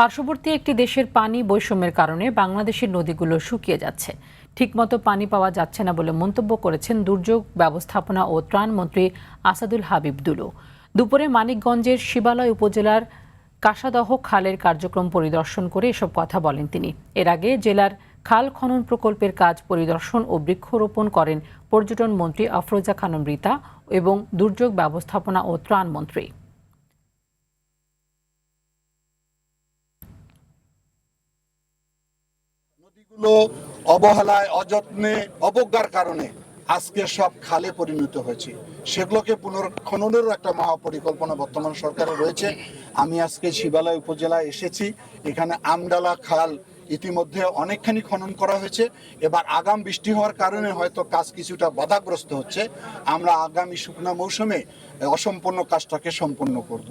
পার্শ্ববর্তী একটি দেশের পানি বৈষম্যের কারণে বাংলাদেশের নদীগুলো শুকিয়ে যাচ্ছে। ঠিকমতো পানি পাওয়া যাচ্ছে না বলে মন্তব্য করেছেন দুর্যোগ ব্যবস্থাপনা ও ত্রাণ মন্ত্রী আসাদুল হাবিব দুলু। দুপুরে মানিকগঞ্জের শিবালয় উপজেলার কাসাদহ খালের কার্যক্রম পরিদর্শন করে এসব কথা বলেন তিনি। এর আগে জেলার খাল খনন প্রকল্পের কাজ পরিদর্শন ও বৃক্ষরোপণ করেন পর্যটন মন্ত্রী আফরোজা খানম রিতা এবং দুর্যোগ ব্যবস্থাপনা ও ত্রাণ মন্ত্রী। নদীগুলো অবহেলায়, অযত্নে, অবজ্ঞার কারণে আজকে সব খালে পরিণত হয়েছে। সেগুলোকে পুনর্খননেরও একটা মহাপরিকল্পনা বর্তমান সরকারের রয়েছে। আমি আজকে শিবালয় উপজেলায় এসেছি। এখানে আমডালা খাল ইতিমধ্যে অনেকখানি খনন করা হয়েছে। এবার আগাম বৃষ্টি হওয়ার কারণে হয়তো কাজ কিছুটা বাধাগ্রস্ত হচ্ছে। আমরা আগামী শুকনা মৌসুমে অসম্পূর্ণ কাজটাকে সম্পন্ন করব।